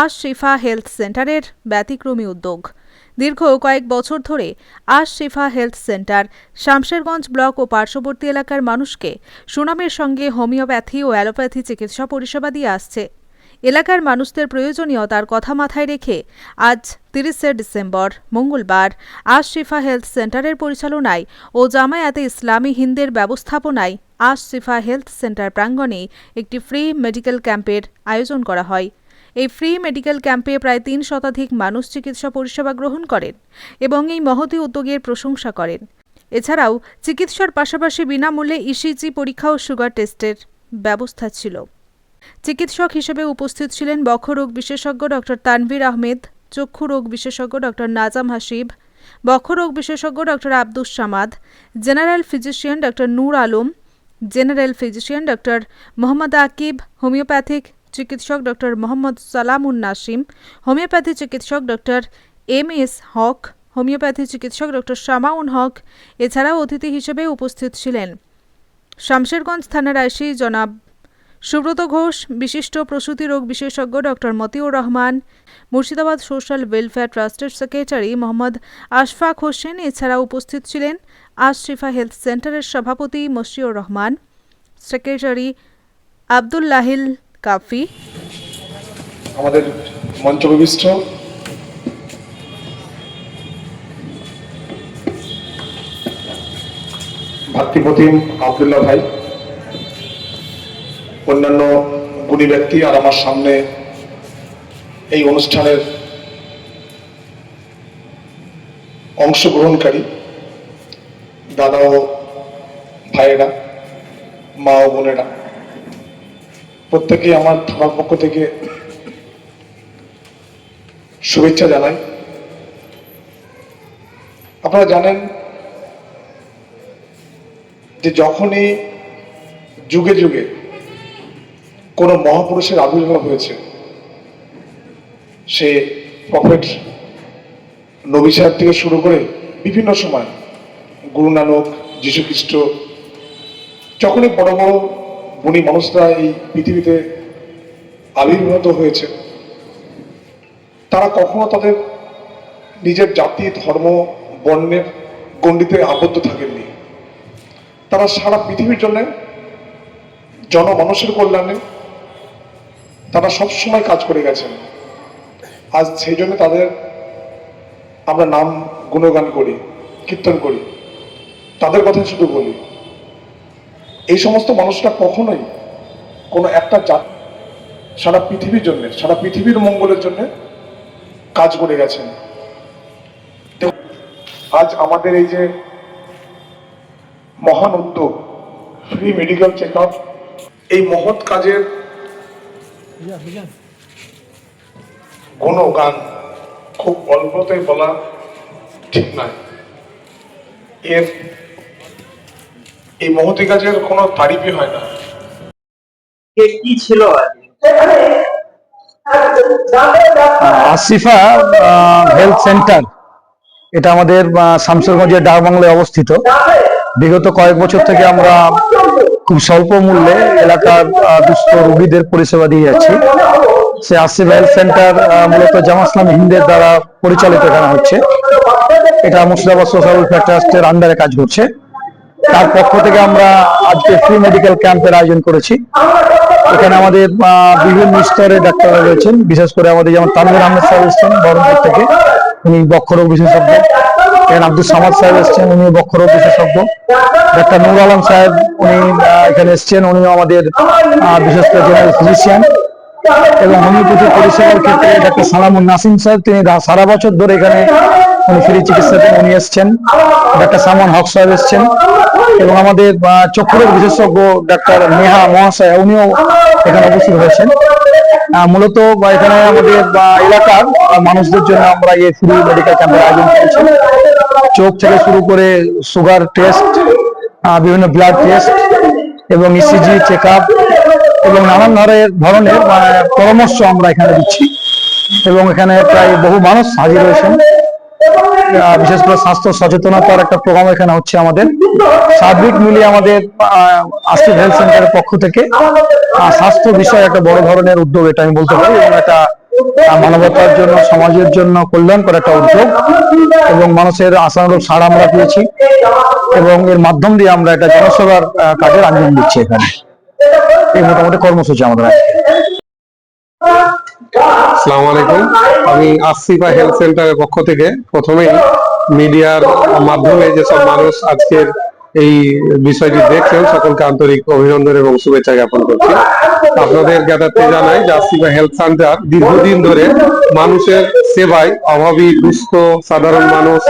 আশ শিফা হেলথ সেন্টারের ব্যতিক্রমী উদ্যোগ। দীর্ঘ কয়েক বছর ধরে আশ Shifa health centre Shamsherganj block ও পার্শ্ববর্তী এলাকার মানুষকে সুনামের সঙ্গে হোমিওপ্যাথি ও অ্যালোপ্যাথি চিকিৎসা পরিষেবা দিয়ে আসছে। এলাকার মানুষদের প্রয়োজনীয়তার কথা মাথায় রেখে আজ 30শে ডিসেম্বর মঙ্গলবার আশ শিফা হেলথ সেন্টারের পরিচালনায় ও জামায়াতে ইসলামী হিন্দের ব্যবস্থাপনায় আশ শিফা হেলথ সেন্টার প্রাঙ্গণে একটি ফ্রি মেডিকেল ক্যাম্পের আয়োজন করা হয়। এই ফ্রি মেডিকেল ক্যাম্পে প্রায় ৩ শতাধিক মানুষ চিকিৎসা পরিষেবা গ্রহণ করেন এবং এই মহতী উদ্যোগের প্রশংসা করেন। এছাড়াও চিকিৎসার পাশাপাশি বিনামূল্যে ইসিজি পরীক্ষা ও সুগার টেস্টের ব্যবস্থা ছিল। চিকিৎসক হিসেবে উপস্থিত ছিলেন বক্ষরোগ বিশেষজ্ঞ ডক্টর তানভীর আহমেদ, চক্ষু রোগ বিশেষজ্ঞ ডক্টর নাজাম হাসিব, বক্ষরোগ বিশেষজ্ঞ doctor Abdus Samad, general physician doctor Noor Alam, general physician doctor Mohammad Akib, homeopathic চিকিৎসক ডক্টর মোহাম্মদ সালামুন নাসিম, হোমিওপ্যাথি চিকিৎসক ডক্টর এম.এস. হক, হোমিওপ্যাথি চিকিৎসক ডক্টর শামাউন হক। এছাড়াও অতিথি হিসেবে উপস্থিত ছিলেন শামশেরগঞ্জ থানার আইসি জনাব সুব্রত ঘোষ, বিশিষ্ট প্রসূতি রোগ বিশেষজ্ঞ doctor Motiur Rahman, Murshidabad social welfare ট্রাস্টের সেক্রেটারি মোহাম্মদ আশফাক হোসেন। এছাড়াও উপস্থিত ছিলেন আশ শিফা হেলথ সেন্টারের সভাপতি মশিউর রহমান, সেক্রেটারি আব্দুল্লাহিল কাফি। আমাদের মঞ্চবিষ্ট ভাতৃপ্রতিম আব্দুল্লাহ ভাই, অন্যান্য গুণী ব্যক্তি আর আমার সামনে এই অনুষ্ঠানের অংশগ্রহণকারী দাদা ও ভাইয়েরা, মা ও বোনেরা, প্রত্যেকেই আমার থানার পক্ষ থেকে শুভেচ্ছা জানাই। আপনারা জানেন যে যখনই যুগে যুগে কোনো মহাপুরুষের আবির্ভাব হয়েছে, সে প্রফেট নবী সাহেব থেকে শুরু করে বিভিন্ন সময় গুরু নানক, যীশু খ্রিস্ট, যখনই বড় বড় গুণী মানুষরা এই পৃথিবীতে আবির্ভূত হয়েছে, তারা কখনো তাদের নিজের জাতি, ধর্ম, বর্ণের গণ্ডিতে আবদ্ধ থাকেননি। তারা সারা পৃথিবীর জন্য, জনমানুষের কল্যাণে তারা সবসময় কাজ করে গেছেন। আজ সেই জন্য তাদের আমরা নাম গুণগান করি, কীর্তন করি, তাদের কথা শুধু বলি। এই সমস্ত মানুষরা কখনোই কোনো একটা জাতি সারা পৃথিবীর জন্য, সারা পৃথিবীর মঙ্গলের জন্য কাজ করে গেছেন। আজ আমাদের এই যে মহান উদ্যোগ ফ্রি মেডিকেল চেক আপ, এই মহৎ কাজের গুণগান খুব অল্পতে বলা ঠিক নয়। এই মহতি কাজের কোনো তারিফই হয় না। কি ছিল আশ শিফা হেলথ সেন্টার, এটা আমাদের শামশেরগঞ্জের ডাকবাংলায় অবস্থিত। বিগত কয়েক বছর থেকে আমরা খুব স্বল্প মূল্যে এলাকার দুস্থ রোগীদের পরিষেবা দিয়ে যাচ্ছি। সে আশ শিফা হেলথ সেন্টার মূলত জামাত ইসলামী হিন্দের দ্বারা পরিচালিত এখানে হচ্ছে। এটা মুর্শিদাবাদ সোশ্যাল ওয়েলফেয়ার ট্রাস্টের আন্ডারে কাজ করছে। তার পক্ষ থেকে আমরা আজকে ফ্রি মেডিকেল ক্যাম্পের আয়োজন করেছি। এখানে আমাদের বিভিন্ন স্তরে ডাক্তাররা রয়েছেন, বিশেষ করে আমাদের যেমন তানভীর আহমেদ সাহেব এসছেন বহরমপুর থেকে, উনি বক্ষরোগ বিশেষজ্ঞ। এখানে আব্দুস সামাদ সাহেব এসছেন, উনি বক্ষরোগ বিশেষজ্ঞ। ডাক্তার নূর আলম সাহেব উনি এখানে এসছেন, উনিও আমাদের বিশেষ করে জেনারেল ফিজিশিয়ান। এবং হোমিওপ্যাথি পরিষেবার ক্ষেত্রে ডাক্তার সালামুন নাসিম সাহেব, তিনি সারা বছর ধরে এখানে উনি ফ্রি চিকিৎসা দেন, উনি এসছেন। ডাক্তার সালমান হক সাহেব এসছেন এবং আমাদের চক্ষুরোগ বিশেষজ্ঞ ডাক্তার নেহা মহাশয়, উনিও এখানে উপস্থিত হয়েছেন। মূলত এখানে আমাদের এলাকার মানুষদের জন্য আমরা এই ফ্রি মেডিকেল ক্যাম্পের আয়োজন করেছি। চোখ থেকে শুরু করে সুগার টেস্ট, বিভিন্ন ব্লাড টেস্ট এবং ইসিজি চেক আপ এবং নানান ধরনের পরামর্শ আমরা এখানে দিচ্ছি। এবং এখানে প্রায় বহু মানুষ হাজির হয়েছেন। বিশেষ করে স্বাস্থ্য সচেতনতার একটা প্রোগ্রাম এখানে হচ্ছে আমাদের। সার্বিক মিলিয়ে আমাদের আশ শিফা হেলথ সেন্টারের পক্ষ থেকে স্বাস্থ্য বিষয়ে একটা বড় ধরনের উদ্যোগ, এটা আমি বলতে পারি। এবং একটা মানবতার জন্য, সমাজের জন্য কল্যাণকর একটা উদ্যোগ, এবং মানুষের আশানুরূপ সাড়া আমরা পেয়েছি, এবং এর মাধ্যম দিয়ে আমরা একটা জনসেবার কাজের আঞ্জাম দিচ্ছি। এখানে এই মোটামুটি কর্মসূচি আমাদের আজকে। আসসালামু আলাইকুম। আমি আসিফা হেলথ সেন্টারের পক্ষ থেকে প্রথমেই মিডিয়ার মাধ্যমে যেসব মানুষ আজকের এই বিষয়টি দেখছেন সকলকে আন্তরিক অভিনন্দন এবং শুভেচ্ছা জ্ঞাপন করছি। আপনাদের জ্ঞাতার্থে জানাই যে আসিফা হেলথ সেন্টার দীর্ঘদিন ধরে মানুষের সেবায়, অভাবী দুস্থ সাধারণ মানুষ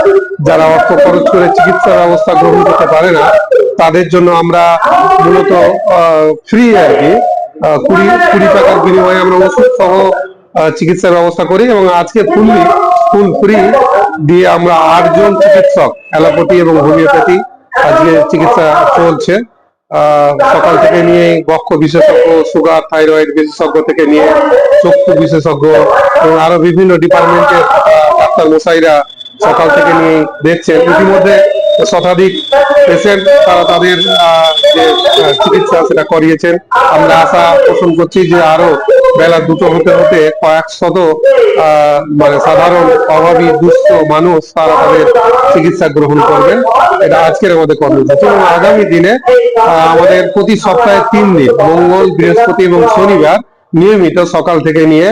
যারা অর্থ খরচ করে চিকিৎসা ব্যবস্থা গ্রহণ করতে পারে না, তাদের জন্য আমরা মূলত ফ্রি আর কি 20 টাকার বিনিময়ে আমরা ওষুধ সহ চিকিৎসার ব্যবস্থা করি। এবং আজকে ফুল ফ্রি দিয়ে আমরা 8 জন চিকিৎসক, অ্যালোপ্যাথি এবং হোমিওপ্যাথি আজকে চিকিৎসা চলছে। সকাল থেকে নিয়ে বক্ষ বিশেষজ্ঞ, সুগার থাইরয়েড বিশেষজ্ঞ থেকে নিয়ে চক্ষু বিশেষজ্ঞ এবং আরো বিভিন্ন ডিপার্টমেন্টের ডাক্তার মশাইরা সকাল থেকে নিয়ে দেখছেন। ইতিমধ্যে শতাধিক পেশেন্ট তারা তাদের যে চিকিৎসা সেটা করিয়েছেন। আমরা আশা পোষণ করছি যে আরো বেলা 2টো হতে হতে কয়েকশত মানে সাধারণ অভাবী দুস্থ মানুষ তারা তাদের চিকিৎসা গ্রহণ করবেন। এটা আজকের আমাদের কর্মসূচি, এবং আগামী দিনে আমাদের প্রতি সপ্তাহে 3 দিন মঙ্গল, বৃহস্পতি এবং শনিবার নিয়মিত সকাল থেকে নিয়ে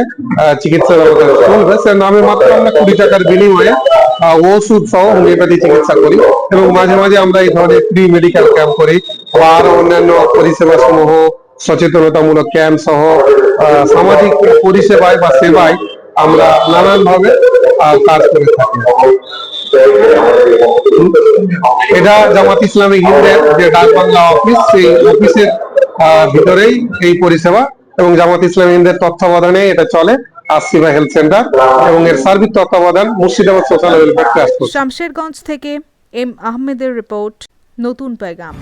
চিকিৎসা ব্যবস্থা চলবে। সে নামে মাত্র আমরা 20 টাকার বিনিময়ে ওষুধ সহ হোমিওপ্যাথি চিকিৎসা করি, এবং মাঝে মাঝে আমরা এই ধরনের ফ্রি মেডিকেল ক্যাম্প করি বা আরো অন্যান্য পরিষেবা সমূহ, সচেতনতামূলক ক্যাম্প সহ সামাজিক পরিষেবায় বা সেবায় আমরা নানান ভাবে কাজ করে থাকি। এটা জামাত ইসলামী হিন্দের যে ডাকবাংলা অফিস, সেই অফিসের ভিতরেই এই পরিষেবা, এবং জামাত ইসলামী হিন্দের তত্ত্বাবধানে এটা চলে আসিফা হেলথ সেন্টার, এবং এর সার্বিক তত্ত্বাবধান Murshidabad social welfare trust. Shamsherganj থেকে এম আহমেদের রিপোর্ট, নতুন পেগাম।